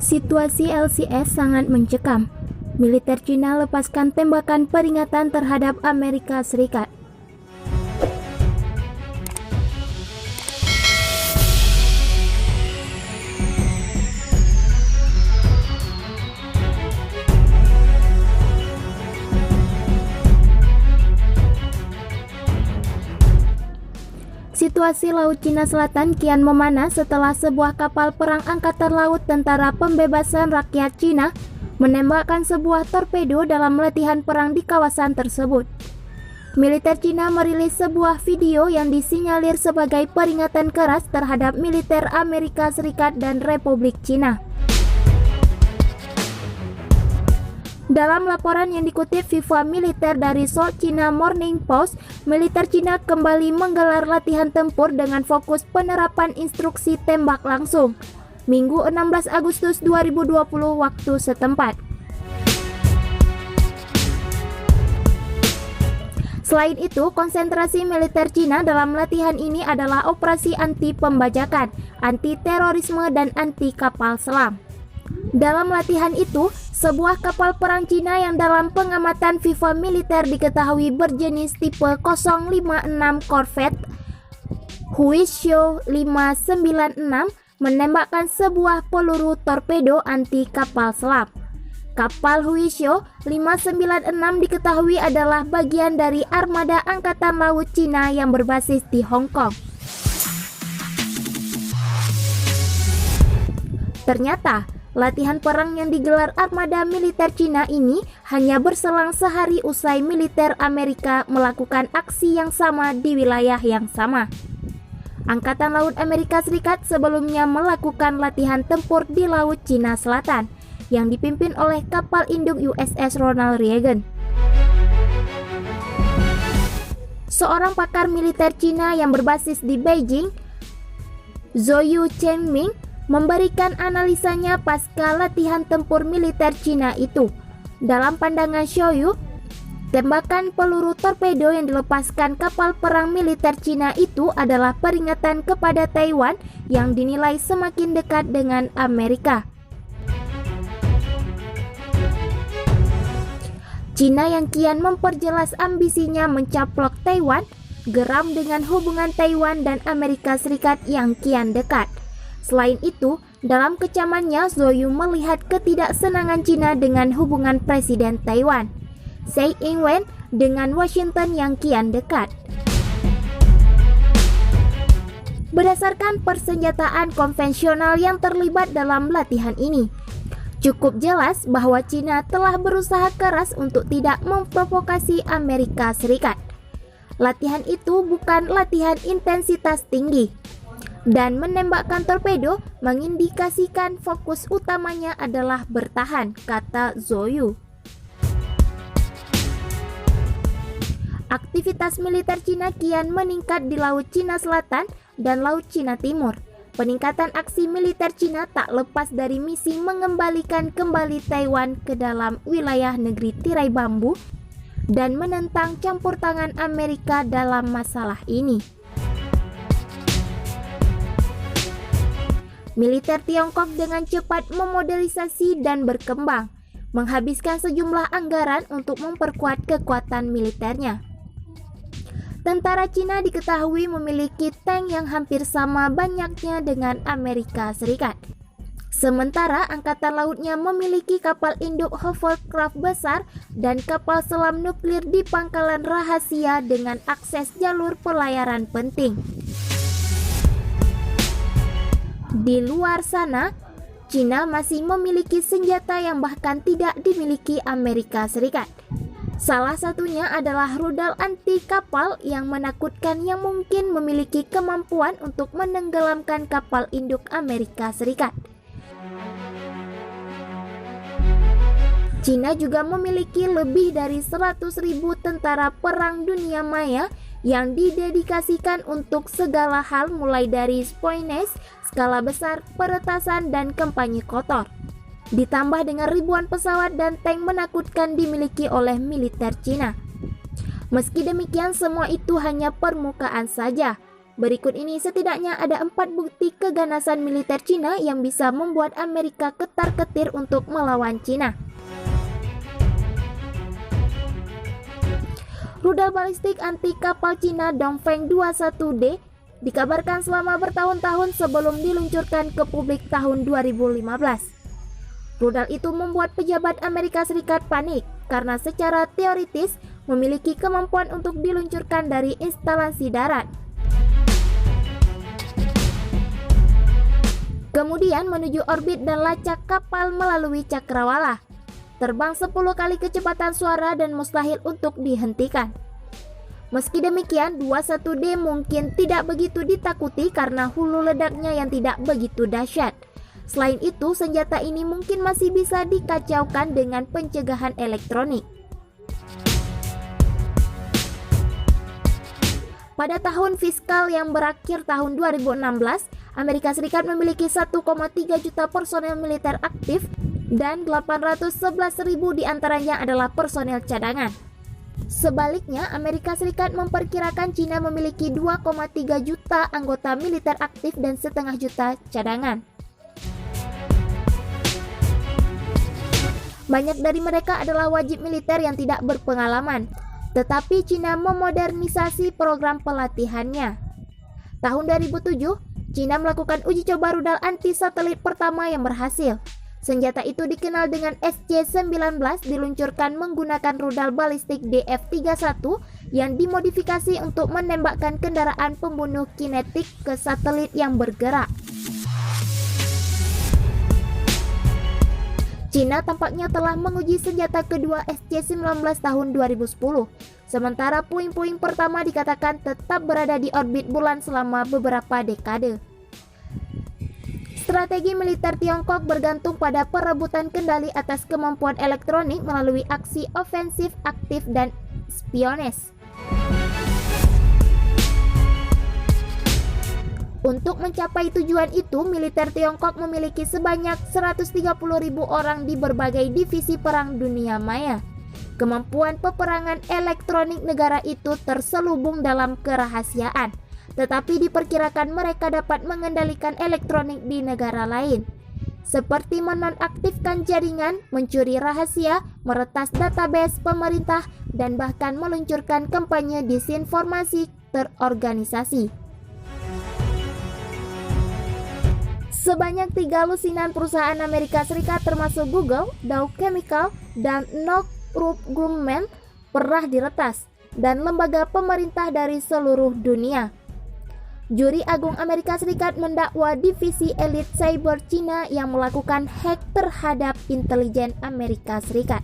Situasi LCS sangat mencekam. Militer Cina lepaskan tembakan peringatan terhadap Amerika Serikat. Situasi Laut Cina Selatan kian memanas setelah sebuah kapal perang Angkatan Laut Tentara Pembebasan Rakyat Cina menembakkan sebuah torpedo dalam latihan perang di kawasan tersebut. Militer Cina merilis sebuah video yang disinyalir sebagai peringatan keras terhadap militer Amerika Serikat dan Republik Cina. Dalam laporan yang dikutip FIFA Militer dari South China Morning Post, militer Cina kembali menggelar latihan tempur dengan fokus penerapan instruksi tembak langsung, Minggu 16 Agustus 2020 waktu setempat. Selain itu, konsentrasi militer Cina dalam latihan ini adalah operasi anti pembajakan, anti terorisme, dan anti kapal selam. Dalam latihan itu, sebuah kapal perang Cina yang dalam pengamatan FIFA Militer diketahui berjenis tipe 056 Corvette Huishou 596 menembakkan sebuah peluru torpedo anti kapal selam. Kapal Huishou 596 diketahui adalah bagian dari armada Angkatan Laut Cina yang berbasis di Hong Kong. Ternyata, latihan perang yang digelar armada militer Cina ini hanya berselang sehari usai militer Amerika melakukan aksi yang sama di wilayah yang sama. Angkatan Laut Amerika Serikat sebelumnya melakukan latihan tempur di Laut Cina Selatan yang dipimpin oleh kapal induk USS Ronald Reagan. Seorang pakar militer Cina yang berbasis di Beijing, Zhou Chengming, memberikan analisanya pasca latihan tempur militer Cina itu. Dalam pandangan Zhou, tembakan peluru torpedo yang dilepaskan kapal perang militer Cina itu adalah peringatan kepada Taiwan yang dinilai semakin dekat dengan Amerika. Cina yang kian memperjelas ambisinya mencaplok Taiwan, geram dengan hubungan Taiwan dan Amerika Serikat yang kian dekat. Selain itu, dalam kecamannya, Zhou melihat ketidaksenangan Cina dengan hubungan Presiden Taiwan, Tsai Ing-wen, dengan Washington yang kian dekat. Berdasarkan persenjataan konvensional yang terlibat dalam latihan ini, cukup jelas bahwa Cina telah berusaha keras untuk tidak memprovokasi Amerika Serikat. Latihan itu bukan latihan intensitas tinggi, dan menembakkan torpedo mengindikasikan fokus utamanya adalah bertahan, kata Zhou. Aktivitas militer Cina kian meningkat di Laut Cina Selatan dan Laut Cina Timur. Peningkatan aksi militer Cina tak lepas dari misi mengembalikan kembali Taiwan ke dalam wilayah negeri tirai bambu dan menentang campur tangan Amerika dalam masalah ini. Militer Tiongkok dengan cepat memodernisasi dan berkembang, menghabiskan sejumlah anggaran untuk memperkuat kekuatan militernya. Tentara Cina diketahui memiliki tank yang hampir sama banyaknya dengan Amerika Serikat. Sementara Angkatan Lautnya memiliki kapal induk hovercraft besar dan kapal selam nuklir di pangkalan rahasia dengan akses jalur pelayaran penting. Di luar sana, Cina masih memiliki senjata yang bahkan tidak dimiliki Amerika Serikat. Salah satunya adalah rudal anti kapal yang menakutkan yang mungkin memiliki kemampuan untuk menenggelamkan kapal induk Amerika Serikat. Cina juga memiliki lebih dari 100.000 tentara perang dunia maya yang didedikasikan untuk segala hal mulai dari espionase, skala besar, peretasan, dan kampanye kotor. Ditambah dengan ribuan pesawat dan tank menakutkan dimiliki oleh militer Cina. Meski demikian, semua itu hanya permukaan saja. Berikut ini setidaknya ada 4 bukti keganasan militer Cina yang bisa membuat Amerika ketar-ketir untuk melawan Cina. Rudal balistik anti kapal Cina Dongfeng 21D dikabarkan selama bertahun-tahun sebelum diluncurkan ke publik tahun 2015. Rudal itu membuat pejabat Amerika Serikat panik karena secara teoritis memiliki kemampuan untuk diluncurkan dari instalasi darat. Kemudian menuju orbit dan lacak kapal melalui cakrawala. Terbang 10 kali kecepatan suara dan mustahil untuk dihentikan. Meski demikian, 21D mungkin tidak begitu ditakuti karena hulu ledaknya yang tidak begitu dahsyat. Selain itu, senjata ini mungkin masih bisa dikacaukan dengan pencegahan elektronik. Pada tahun fiskal yang berakhir tahun 2016, Amerika Serikat memiliki 1,3 juta personel militer aktif dan 811.000 diantaranya adalah personel cadangan. Sebaliknya, Amerika Serikat memperkirakan Cina memiliki 2,3 juta anggota militer aktif dan setengah juta cadangan. Banyak dari mereka adalah wajib militer yang tidak berpengalaman, tetapi Cina memodernisasi program pelatihannya. Tahun 2007, Cina melakukan uji coba rudal anti-satelit pertama yang berhasil. Senjata itu dikenal dengan SC-19 diluncurkan menggunakan rudal balistik DF-31 yang dimodifikasi untuk menembakkan kendaraan pembunuh kinetik ke satelit yang bergerak. Cina tampaknya telah menguji senjata kedua SC-19 tahun 2010, sementara puing-puing pertama dikatakan tetap berada di orbit bulan selama beberapa dekade. Strategi militer Tiongkok bergantung pada perebutan kendali atas kemampuan elektronik melalui aksi ofensif aktif dan spiones. Untuk mencapai tujuan itu, militer Tiongkok memiliki sebanyak 130.000 orang di berbagai divisi perang dunia maya. Kemampuan peperangan elektronik negara itu terselubung dalam kerahasiaan, tetapi diperkirakan mereka dapat mengendalikan elektronik di negara lain, seperti menonaktifkan jaringan, mencuri rahasia, meretas database pemerintah, dan bahkan meluncurkan kampanye disinformasi terorganisasi. Sebanyak 3 lusinan perusahaan Amerika Serikat termasuk Google, Dow Chemical, dan Northrop Grumman pernah diretas, dan lembaga pemerintah dari seluruh dunia. Juri Agung Amerika Serikat mendakwa divisi elit cyber Cina yang melakukan hack terhadap intelijen Amerika Serikat.